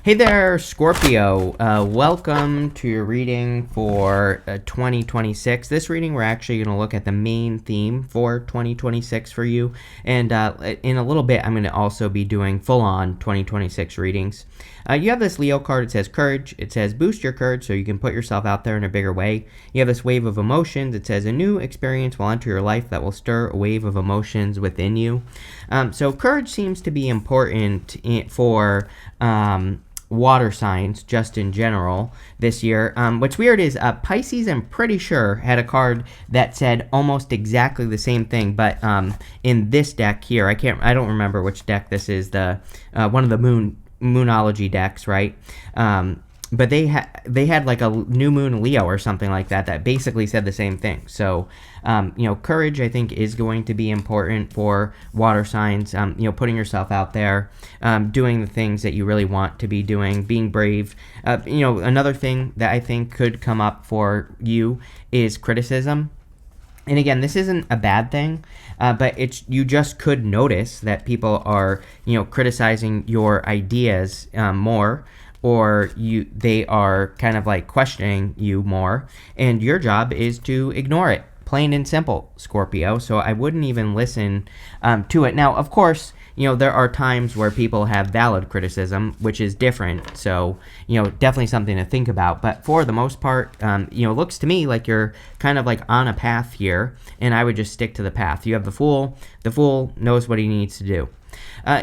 Hey there, Scorpio. Welcome to your reading for 2026. This reading, we're actually going to look at the main theme for 2026 for you. And in a little bit, I'm going to also be doing full-on 2026 readings. You have this Leo card. It says courage. It says boost your courage so you can put yourself out there in a bigger way. You have this wave of emotions. It says a new experience will enter your life that will stir a wave of emotions within you. So courage seems to be important for water signs just in general this year. What's weird is Pisces, I'm pretty sure, had a card that said almost exactly the same thing, but in this deck here, I don't remember which deck this is, the one of the moonology decks, right? But they had like a new moon Leo or something like that basically said the same thing. So, courage, I think, is going to be important for water signs. Putting yourself out there, doing the things that you really want to be doing, being brave. Another thing that I think could come up for you is criticism. And again, this isn't a bad thing, but you just could notice that people are, criticizing your ideas more, or they are kind of like questioning you more, and your job is to ignore it. Plain and simple, Scorpio. So I wouldn't even listen to it. Now, of course, there are times where people have valid criticism, which is different. So, definitely something to think about. But for the most part, looks to me like you're kind of like on a path here, and I would just stick to the path. You have the Fool. The Fool knows what he needs to do.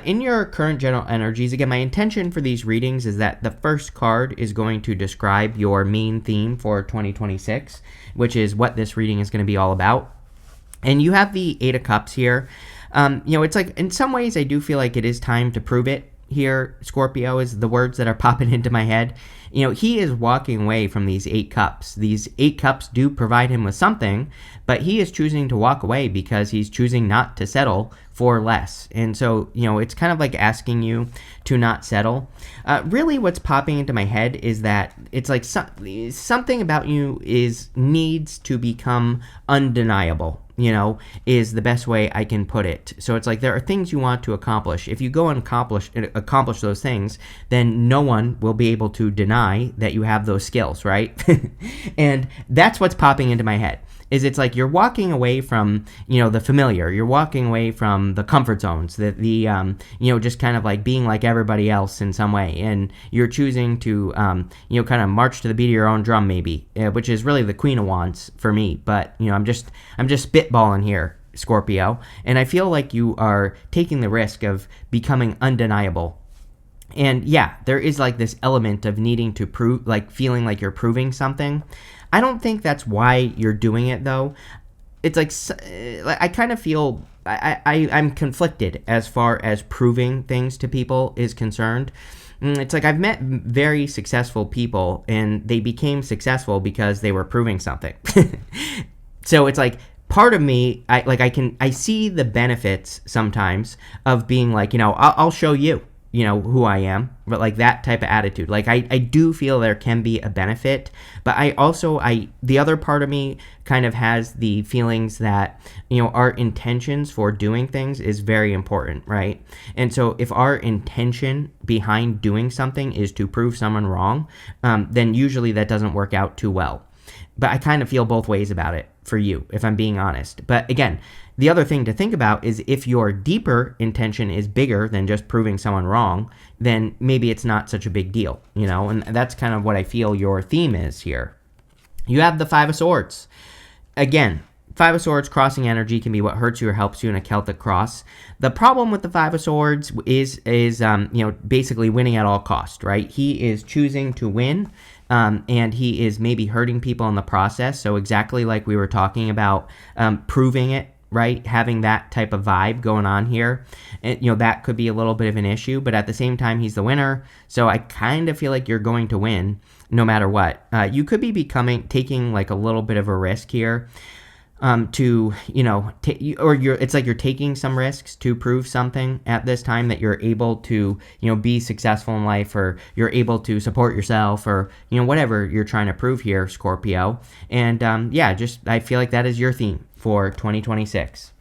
In your current general energies, again, my intention for these readings is that the first card is going to describe your main theme for 2026, which is what this reading is going to be all about. And you have the Eight of Cups here. It's like, in some ways, I do feel like it is time to prove it here. Scorpio is the words that are popping into my head. He is walking away from these 8 cups. These 8 cups do provide him with something, but he is choosing to walk away because he's choosing not to settle for less. And so, it's kind of like asking you to not settle. Really what's popping into my head is that it's like something about you needs to become undeniable. Is the best way I can put it. So it's like there are things you want to accomplish. If you go and accomplish those things, then no one will be able to deny that you have those skills, right? And that's what's popping into my head. It's like you're walking away from, the familiar. You're walking away from the comfort zones, just kind of like being like everybody else in some way. And you're choosing to, kind of march to the beat of your own drum, maybe, which is really the Queen of Wands for me. But, I'm just spitballing here, Scorpio. And I feel like you are taking the risk of becoming undeniable. And yeah, there is like this element of needing to prove, like feeling like you're proving something. I don't think that's why you're doing it, though. It's like I kind of feel I'm conflicted as far as proving things to people is concerned. It's like I've met very successful people, and they became successful because they were proving something. So it's like part of me, I see the benefits sometimes of being like, I'll show you. Who I am, but like that type of attitude. Like I do feel there can be a benefit, but the other part of me kind of has the feelings that, our intentions for doing things is very important, right? And so if our intention behind doing something is to prove someone wrong, then usually that doesn't work out too well. But I kind of feel both ways about it for you, if I'm being honest. But again, the other thing to think about is if your deeper intention is bigger than just proving someone wrong, then maybe it's not such a big deal, and that's kind of what I feel your theme is here. You have the Five of Swords. Again, Five of Swords crossing energy can be what hurts you or helps you in a Celtic cross. The problem with the Five of Swords is basically winning at all cost, right? He is choosing to win, and he is maybe hurting people in the process. So exactly like we were talking about, proving it, right? Having that type of vibe going on here, and, that could be a little bit of an issue, but at the same time, he's the winner. So I kind of feel like you're going to win no matter what. You could be taking like a little bit of a risk here. It's like you're taking some risks to prove something at this time that you're able to, be successful in life, or you're able to support yourself, or, whatever you're trying to prove here, Scorpio. And, I feel like that is your theme for 2026.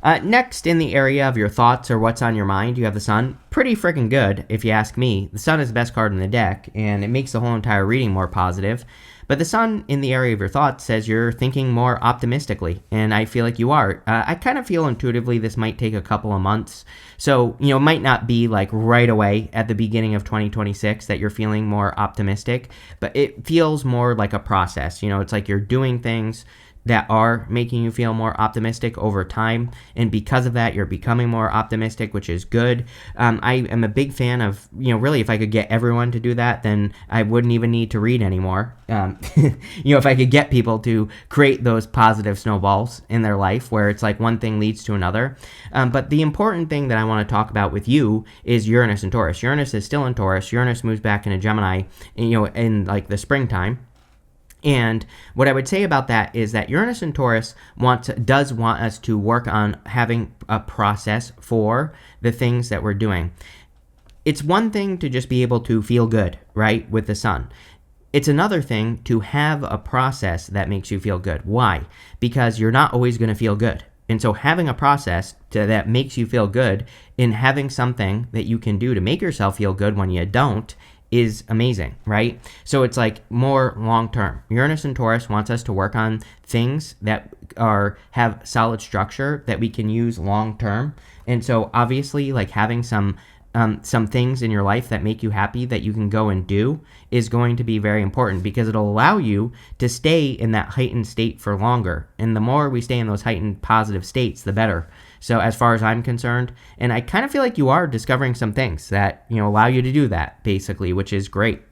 Next, in the area of your thoughts or what's on your mind, you have the Sun. Pretty freaking good, if you ask me. The Sun is the best card in the deck, and it makes the whole entire reading more positive. But the Sun, in the area of your thoughts, says you're thinking more optimistically, and I feel like you are. I kind of feel intuitively this might take a couple of months. So, it might not be like right away at the beginning of 2026 that you're feeling more optimistic, but it feels more like a process. It's like you're doing things that are making you feel more optimistic over time, and because of that you're becoming more optimistic, which is good. I am a big fan of, really, if I could get everyone to do that, then I wouldn't even need to read anymore. If I could get people to create those positive snowballs in their life where it's like one thing leads to another. But the important thing that I want to talk about with you is Uranus and Taurus. Uranus is still in Taurus. Uranus moves back into Gemini, in like the springtime. And what I would say about that is that Uranus and Taurus does want us to work on having a process for the things that we're doing. It's one thing to just be able to feel good, right, with the Sun. It's another thing to have a process that makes you feel good. Why? Because you're not always going to feel good. And so having a process that makes you feel good, and having something that you can do to make yourself feel good when you don't, is amazing, right? So it's like more long-term. Uranus and Taurus wants us to work on things that have solid structure that we can use long-term. And so obviously, like, having some things in your life that make you happy that you can go and do is going to be very important, because it'll allow you to stay in that heightened state for longer. And the more we stay in those heightened positive states, the better. So as far as I'm concerned, and I kind of feel like you are discovering some things that, allow you to do that, basically, which is great.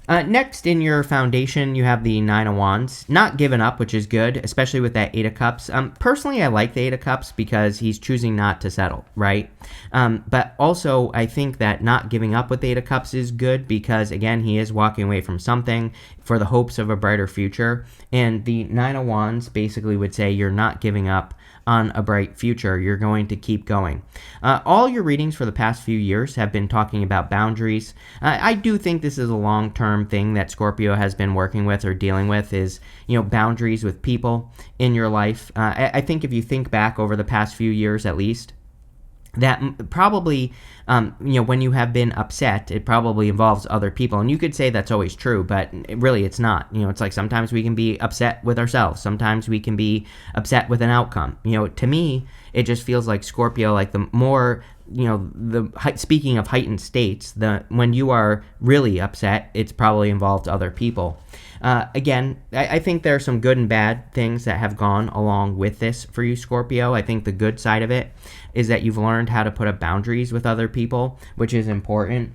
Next, in your foundation, you have the Nine of Wands. Not giving up, which is good, especially with that Eight of Cups. Personally, I like the Eight of Cups because he's choosing not to settle, right? But also, I think that not giving up with the Eight of Cups is good because, again, he is walking away from something for the hopes of a brighter future. And the Nine of Wands basically would say you're not giving up on a bright future. You're going to keep going. All your readings for the past few years have been talking about boundaries. I do think this is a long-term thing that Scorpio has been working with or dealing with, is, boundaries with people in your life. I think if you think back over the past few years at least, that probably, when you have been upset, it probably involves other people. And you could say that's always true, but really it's not. It's like sometimes we can be upset with ourselves. Sometimes we can be upset with an outcome. To me, it just feels like Scorpio, like the more, speaking of heightened states, when you are really upset, it's probably involved other people. Again, I think there are some good and bad things that have gone along with this for you, Scorpio. I think the good side of it is that you've learned how to put up boundaries with other people, which is important.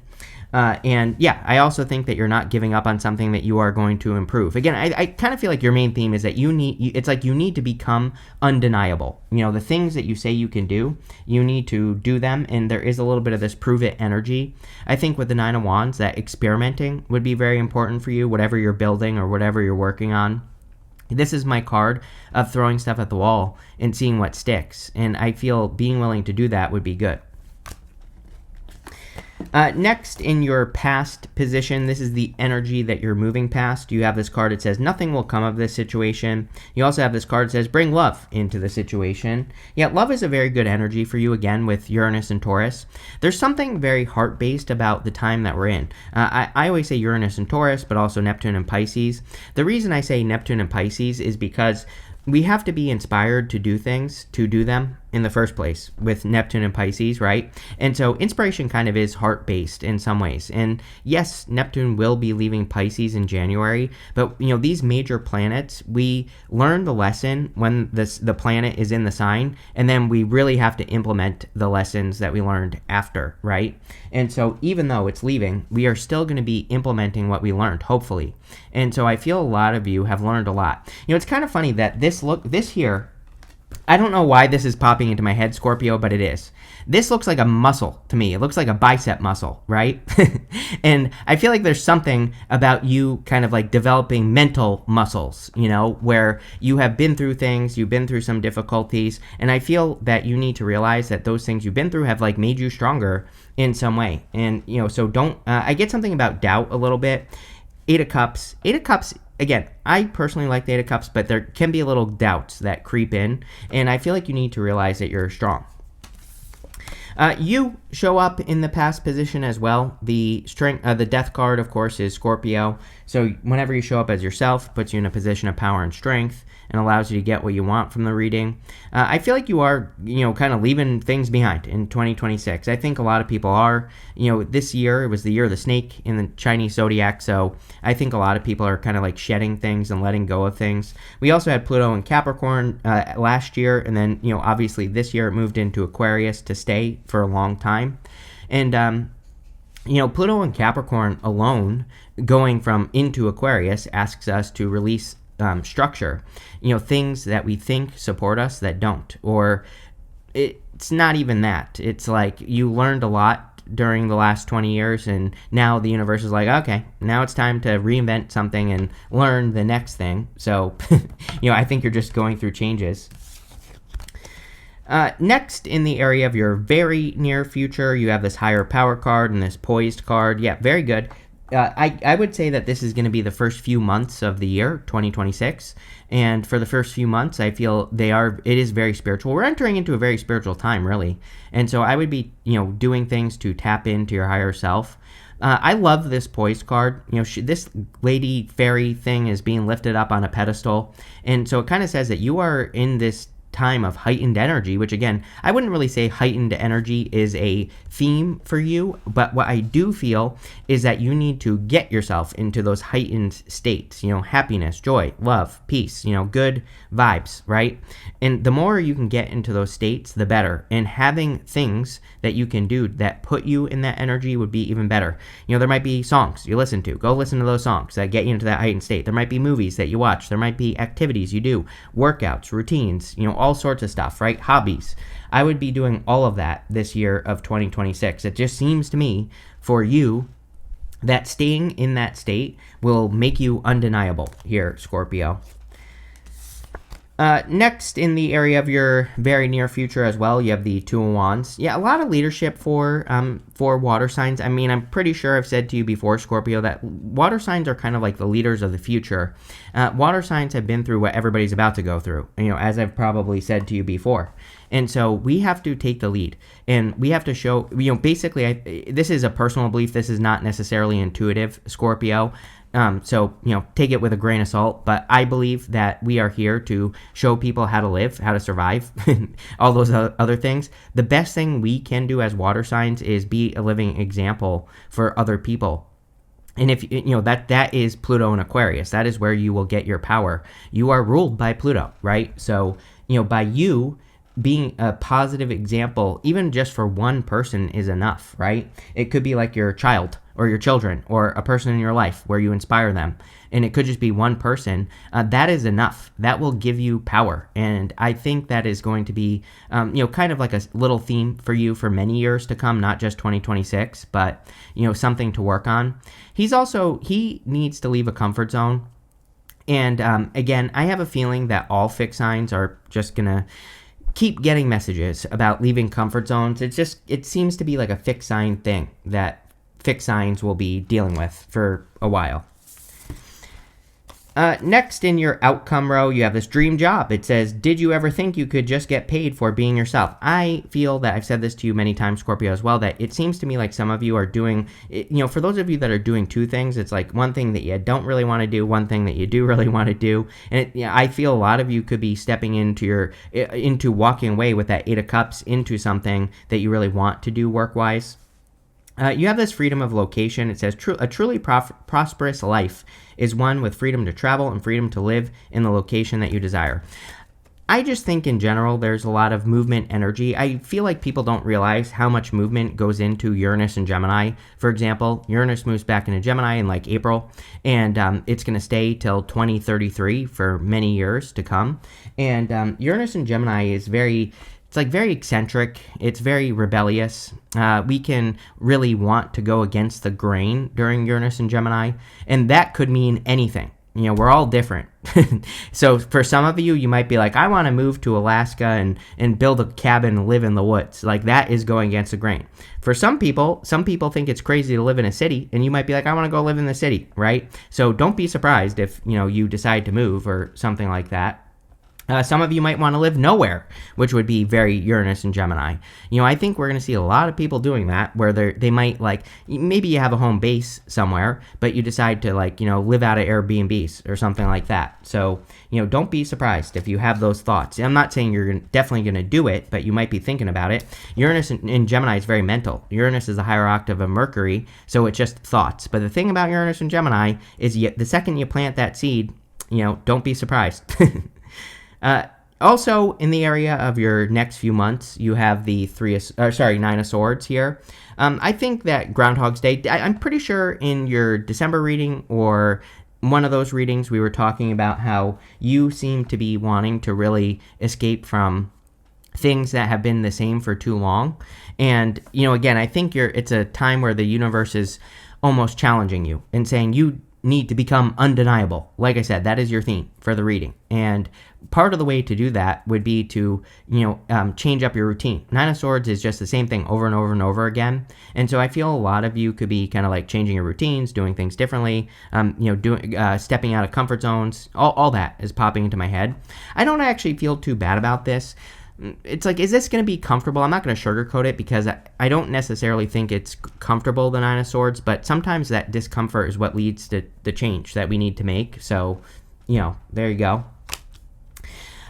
And yeah, I also think that you're not giving up on something that you are going to improve. Again, I kind of feel like your main theme is that you need to become undeniable. The things that you say you can do, you need to do them. And there is a little bit of this prove it energy. I think with the Nine of Wands, that experimenting would be very important for you, whatever you're building or whatever you're working on. This is my card of throwing stuff at the wall and seeing what sticks. And I feel being willing to do that would be good. Next, in your past position, this is the energy that you're moving past. You have this card that says nothing will come of this situation. You also have this card that says bring love into the situation. Yeah, love is a very good energy for you, again, with Uranus and Taurus. There's something very heart-based about the time that we're in. I always say Uranus and Taurus, but also Neptune and Pisces. The reason I say Neptune and Pisces is because we have to be inspired to do things, to do them in the first place with Neptune and Pisces, right? And so inspiration kind of is heart-based in some ways. And yes, Neptune will be leaving Pisces in January, but these major planets, we learn the lesson when the planet is in the sign, and then we really have to implement the lessons that we learned after, right? And so even though it's leaving, we are still going to be implementing what we learned, hopefully. And so I feel a lot of you have learned a lot. It's kind of funny that this here, I don't know why this is popping into my head, Scorpio, but it is. This looks like a muscle to me. It looks like a bicep muscle, right? And I feel like there's something about you kind of like developing mental muscles, where you have been through things, you've been through some difficulties, and I feel that you need to realize that those things you've been through have like made you stronger in some way. And, so don't, I get something about doubt a little bit. Eight of Cups. Eight of Cups, again, I personally like the Eight of Cups, but there can be a little doubts that creep in, and I feel like you need to realize that you're strong. You show up in the past position as well. The death card, of course, is Scorpio. So whenever you show up as yourself, puts you in a position of power and strength and allows you to get what you want from the reading. I feel like you are, kind of leaving things behind in 2026. I think a lot of people are. This year, it was the year of the snake in the Chinese zodiac, so I think a lot of people are kind of like shedding things and letting go of things. We also had Pluto in Capricorn last year, and then, obviously this year it moved into Aquarius to stay for a long time. And, Pluto and Capricorn alone, going from into Aquarius, asks us to release structure, things that we think support us that don't, or it's not even that. It's like you learned a lot during the last 20 years, and now the universe is like, okay, now it's time to reinvent something and learn the next thing. So, I think you're just going through changes. Next, in the area of your very near future, you have this higher power card and this poised card. Yeah, very good. I would say that this is going to be the first few months of the year, 2026. And for the first few months, I feel it is very spiritual. We're entering into a very spiritual time, really. And so I would be, doing things to tap into your higher self. I love this poised card. This lady fairy thing is being lifted up on a pedestal. And so it kind of says that you are in this time of heightened energy, which again, I wouldn't really say heightened energy is a theme for you, but what I do feel is that you need to get yourself into those heightened states, happiness, joy, love, peace, good vibes, right? And the more you can get into those states, the better. And having things that you can do that put you in that energy would be even better. There might be songs you listen to. Go listen to those songs that get you into that heightened state. There might be movies that you watch. There might be activities you do, workouts, routines, all sorts of stuff, right? Hobbies. I would be doing all of that this year of 2026. It just seems to me for you that staying in that state will make you undeniable here, Scorpio. Next, in the area of your very near future as well, you have the Two of Wands. Yeah, a lot of leadership for water signs. I mean, I'm pretty sure I've said to you before, Scorpio, that water signs are kind of like the leaders of the future. Water signs have been through what everybody's about to go through, as I've probably said to you before. And so we have to take the lead, and we have to show, basically, this is a personal belief. This is not necessarily intuitive, Scorpio. So, take it with a grain of salt, but I believe that we are here to show people how to live, how to survive, all those other things. The best thing we can do as water signs is be a living example for other people. And if, that is Pluto and Aquarius, that is where you will get your power. You are ruled by Pluto, right? So, by you being a positive example, even just for one person is enough, right? It could be like your child or your children or a person in your life where you inspire them. And it could just be one person. That is enough. That will give you power. And I think that is going to be, kind of like a little theme for you for many years to come, not just 2026, but, something to work on. He needs to leave a comfort zone. And again, I have a feeling that all fixed signs are just going to keep getting messages about leaving comfort zones. It seems to be like a fixed sign thing that fixed signs will be dealing with for a while. Next in your outcome row, you have this dream job. It says, did you ever think you could just get paid for being yourself? I feel that I've said this to you many times, Scorpio, as well, that it seems to me like some of you are doing, for those of you that are doing two things, it's like one thing that you don't really want to do, one thing that you do really want to do. And I feel a lot of you could be stepping into walking away with that Eight of Cups into something that you really want to do work-wise. You have this freedom of location. It says, a truly prosperous life is one with freedom to travel and freedom to live in the location that you desire. I just think in general, there's a lot of movement energy. I feel like people don't realize how much movement goes into Uranus and Gemini. For example, Uranus moves back into Gemini in like April, and it's going to stay till 2033 for many years to come. And Uranus and Gemini is very eccentric. It's very rebellious. We can really want to go against the grain during Uranus and Gemini, and that could mean anything. We're all different. So for some of you, you might be like, I want to move to Alaska and build a cabin and live in the woods. Like, that is going against the grain. For some people think it's crazy to live in a city, and you might be like, I want to go live in the city, right? So don't be surprised if, you decide to move or something like that. Some of you might want to live nowhere, which would be very Uranus and Gemini. I think we're going to see a lot of people doing that, where they might, like, maybe you have a home base somewhere, but you decide to, like, live out of Airbnbs or something like that. So, don't be surprised if you have those thoughts. I'm not saying you're definitely going to do it, but you might be thinking about it. Uranus in Gemini is very mental. Uranus is a higher octave of Mercury, so it's just thoughts. But the thing about Uranus and Gemini is the second you plant that seed, don't be surprised. Also, in the area of your next few months, you have the Nine of Swords here. I think that Groundhog's Day, I'm pretty sure in your December reading or one of those readings, we were talking about how you seem to be wanting to really escape from things that have been the same for too long. And, again, I think it's a time where the universe is almost challenging you and saying you need to become undeniable. Like I said, that is your theme for the reading. And part of the way to do that would be to, change up your routine. Nine of Swords is just the same thing over and over and over again. And so I feel a lot of you could be kind of like changing your routines, doing things differently, stepping out of comfort zones. All that is popping into my head. I don't actually feel too bad about this. It's like, is this going to be comfortable? I'm not going to sugarcoat it, because I don't necessarily think it's comfortable, the Nine of Swords, but sometimes that discomfort is what leads to the change that we need to make. So, there you go.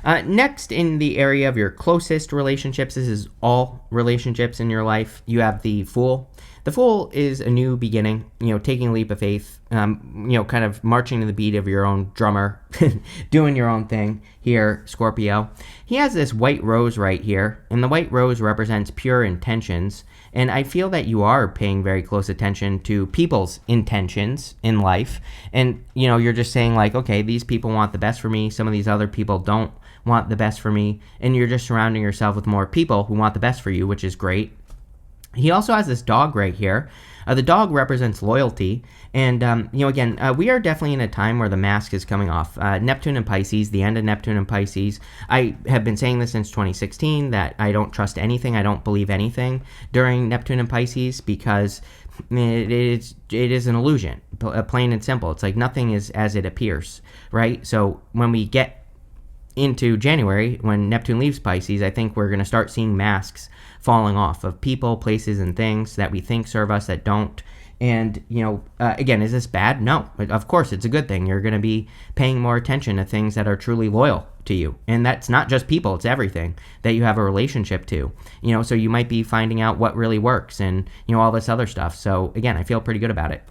Next, in the area of your closest relationships, this is all relationships in your life, you have the Fool. The Fool is a new beginning, taking a leap of faith, kind of marching to the beat of your own drummer, doing your own thing here, Scorpio. He has this white rose right here, and the white rose represents pure intentions, and I feel that you are paying very close attention to people's intentions in life, and, you're just saying, like, okay, these people want the best for me, some of these other people don't want the best for me, and you're just surrounding yourself with more people who want the best for you, which is great. He also has this dog right here. The dog represents loyalty. And, again, we are definitely in a time where the mask is coming off. Neptune and Pisces, the end of Neptune and Pisces. I have been saying this since 2016, that I don't trust anything. I don't believe anything during Neptune and Pisces, because it is an illusion, plain and simple. It's like nothing is as it appears, right? So when we get into January, when Neptune leaves Pisces, I think we're going to start seeing masks falling off of people, places, and things that we think serve us that don't. And, again, is this bad? No. Of course, it's a good thing. You're going to be paying more attention to things that are truly loyal to you. And that's not just people, it's everything that you have a relationship to. So you might be finding out what really works and, all this other stuff. So, again, I feel pretty good about it.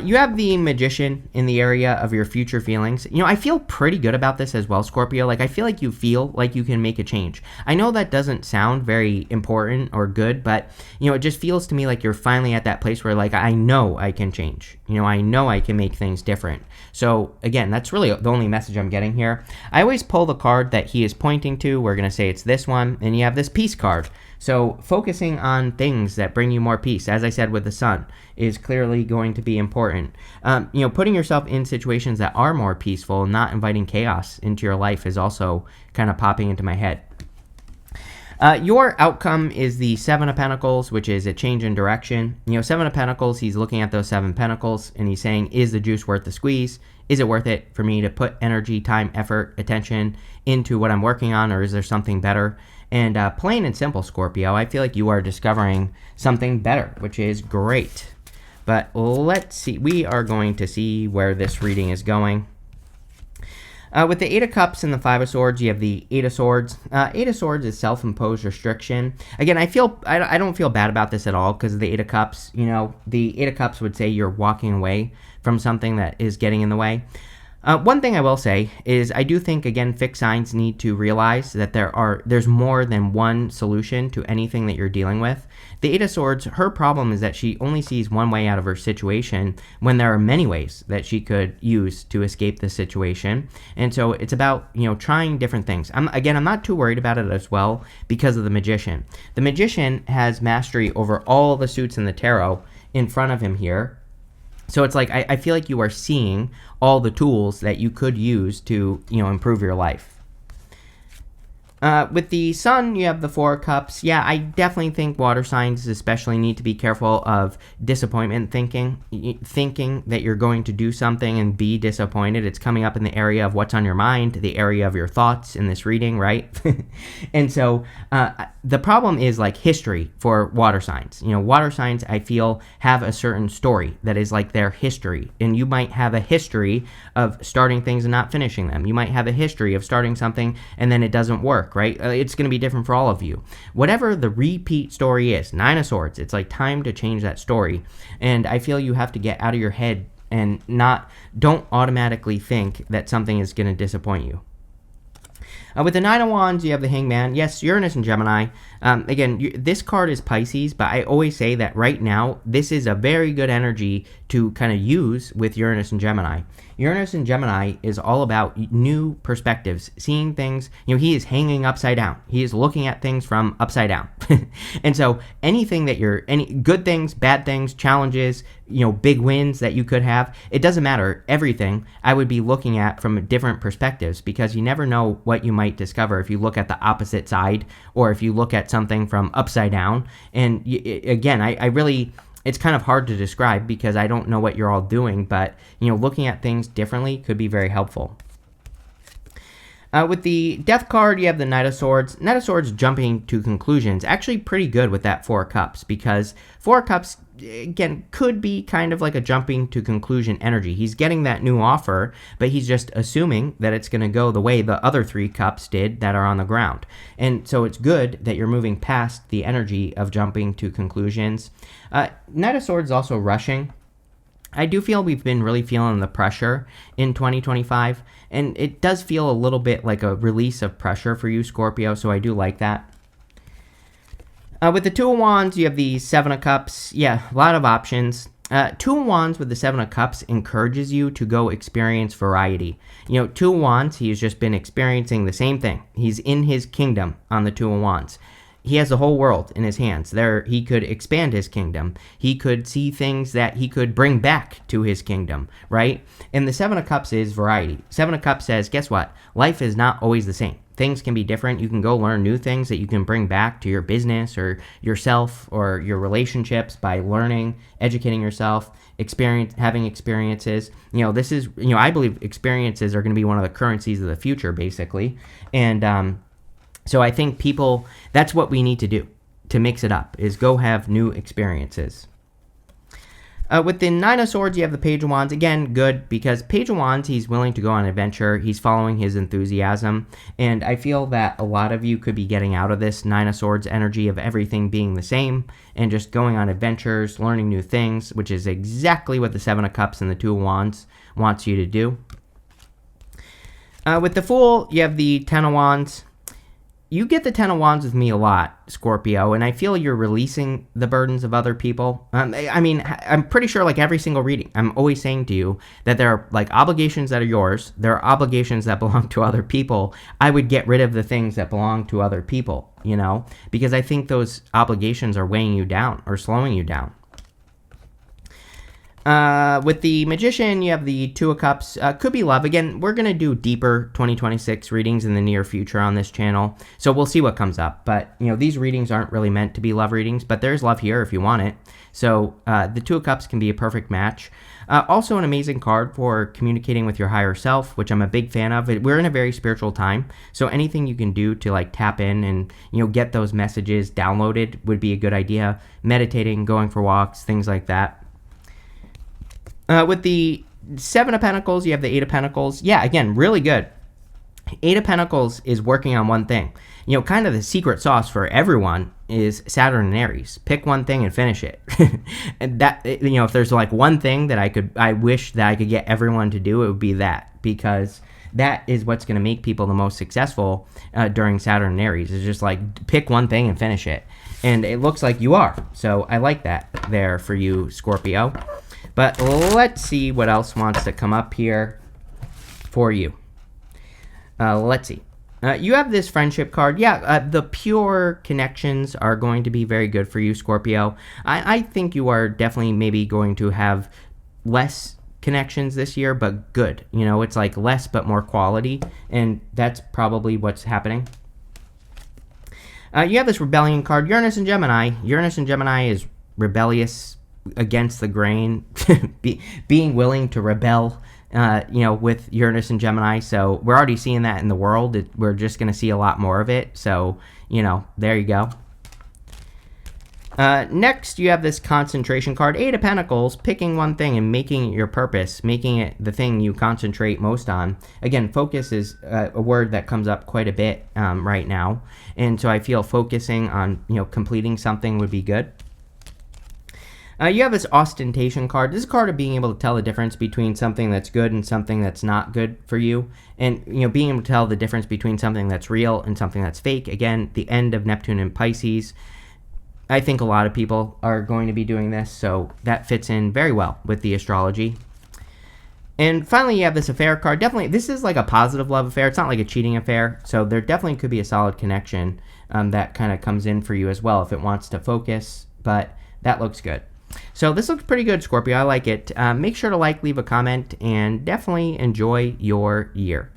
You have the Magician in the area of your future feelings. I feel pretty good about this as well, Scorpio. Like, I feel like you feel like you can make a change. I know that doesn't sound very important or good, but, it just feels to me like you're finally at that place where, like, I know I can change. I know I can make things different. So, again, that's really the only message I'm getting here. I always pull the card that he is pointing to. We're going to say it's this one, and you have this peace card. So focusing on things that bring you more peace, as I said with the sun, is clearly going to be important. Putting yourself in situations that are more peaceful, not inviting chaos into your life, is also kind of popping into my head. Your outcome is the Seven of Pentacles, which is a change in direction. Seven of Pentacles, he's looking at those seven pentacles, and he's saying, is the juice worth the squeeze? Is it worth it for me to put energy, time, effort, attention into what I'm working on, or is there something better? And plain and simple, Scorpio, I feel like you are discovering something better, which is great. But let's see. We are going to see where this reading is going. With the Eight of Cups and the Five of Swords, you have the Eight of Swords. Eight of Swords is self-imposed restriction. Again, I don't feel bad about this at all because of the Eight of Cups. The Eight of Cups would say you're walking away from something that is getting in the way. One thing I will say is I do think, again, fixed signs need to realize that there's more than one solution to anything that you're dealing with. The Eight of Swords, her problem is that she only sees one way out of her situation when there are many ways that she could use to escape the situation. And so it's about, trying different things. I'm not too worried about it as well because of the Magician. The Magician has mastery over all the suits in the tarot in front of him here. So it's like I feel like you are seeing all the tools that you could use to, improve your life. With the sun, you have the Four of Cups. Yeah, I definitely think water signs especially need to be careful of disappointment thinking that you're going to do something and be disappointed. It's coming up in the area of what's on your mind, the area of your thoughts in this reading, right? And so the problem is like history for water signs. Water signs, I feel, have a certain story that is like their history. And you might have a history of starting things and not finishing them. You might have a history of starting something and then it doesn't work. Right? It's going to be different for all of you. Whatever the repeat story is, Nine of Swords, it's like time to change that story. And I feel you have to get out of your head and don't automatically think that something is going to disappoint you. With the Nine of Wands, you have the Hangman. Yes, Uranus and Gemini. Again, this card is Pisces, but I always say that right now, this is a very good energy to kind of use with Uranus and Gemini. Uranus and Gemini is all about new perspectives, seeing things. He is hanging upside down. He is looking at things from upside down. And so anything that any good things, bad things, challenges, big wins that you could have, it doesn't matter. Everything I would be looking at from different perspectives, because you never know what you might discover if you look at the opposite side or if you look at something from upside down. And again, I really, it's kind of hard to describe because I don't know what you're all doing, but looking at things differently could be very helpful. With the Death card, you have the Knight of Swords. Knight of Swords jumping to conclusions. Actually pretty good with that Four of Cups, because Four of Cups, again, could be kind of like a jumping to conclusion energy. He's getting that new offer, but he's just assuming that it's going to go the way the other three cups did that are on the ground. And so it's good that you're moving past the energy of jumping to conclusions. Knight of Swords also rushing. I do feel we've been really feeling the pressure in 2025, and it does feel a little bit like a release of pressure for you, Scorpio, so I do like that. With the Two of Wands, you have the Seven of Cups. Yeah, a lot of options. Two of Wands with the Seven of Cups encourages you to go experience variety. Two of Wands, he has just been experiencing the same thing. He's in his kingdom on the Two of Wands. He has the whole world in his hands. There, he could expand his kingdom. He could see things that he could bring back to his kingdom, right? And the Seven of Cups is variety. Seven of Cups says, guess what? Life is not always the same. Things can be different. You can go learn new things that you can bring back to your business or yourself or your relationships by learning, educating yourself, having experiences. This is, I believe experiences are going to be one of the currencies of the future, basically. And, so I think that's what we need to do to mix it up, is go have new experiences. With the Nine of Swords, you have the Page of Wands. Again, good, because Page of Wands, he's willing to go on adventure. He's following his enthusiasm. And I feel that a lot of you could be getting out of this Nine of Swords energy of everything being the same and just going on adventures, learning new things, which is exactly what the Seven of Cups and the Two of Wands wants you to do. With the Fool, you have the Ten of Wands. You get the Ten of Wands with me a lot, Scorpio, and I feel you're releasing the burdens of other people. I'm pretty sure like every single reading, I'm always saying to you that there are like obligations that are yours. There are obligations that belong to other people. I would get rid of the things that belong to other people, because I think those obligations are weighing you down or slowing you down. With the Magician, you have the Two of Cups. Could be love. Again, we're going to do deeper 2026 readings in the near future on this channel, so we'll see what comes up. But, these readings aren't really meant to be love readings, but there's love here if you want it. So the Two of Cups can be a perfect match. Also an amazing card for communicating with your higher self, which I'm a big fan of. We're in a very spiritual time, so anything you can do to like tap in and, get those messages downloaded would be a good idea. Meditating, going for walks, things like that. With the Seven of Pentacles, you have the Eight of Pentacles. Yeah, again, really good. Eight of Pentacles is working on one thing. Kind of the secret sauce for everyone is Saturn and Aries. Pick one thing and finish it. And that, if there's like one thing that I wish that I could get everyone to do, it would be that, because that is what's going to make people the most successful during Saturn and Aries. Is just like pick one thing and finish it. And it looks like you are. So I like that there for you, Scorpio. But let's see what else wants to come up here for you. Let's see. You have this friendship card. Yeah, the pure connections are going to be very good for you, Scorpio. I think you are definitely maybe going to have less connections this year, but good. You know, it's like less but more quality, and that's probably what's happening. You have this rebellion card, Uranus and Gemini. Uranus and Gemini is rebellious, against the grain, being willing to rebel, with Uranus and Gemini. So we're already seeing that in the world. We're just going to see a lot more of it. So, there you go. Next, you have this concentration card, Eight of Pentacles, picking one thing and making it your purpose, making it the thing you concentrate most on. Again, focus is a word that comes up quite a bit right now. And so I feel focusing on, completing something would be good. You have this ostentation card. This is a card of being able to tell the difference between something that's good and something that's not good for you. And, being able to tell the difference between something that's real and something that's fake. Again, the end of Neptune and Pisces. I think a lot of people are going to be doing this, so that fits in very well with the astrology. And finally, you have this affair card. Definitely, this is like a positive love affair. It's not like a cheating affair, so there definitely could be a solid connection that kind of comes in for you as well if it wants to focus, but that looks good. So this looks pretty good, Scorpio. I like it. Make sure to leave a comment, and definitely enjoy your year.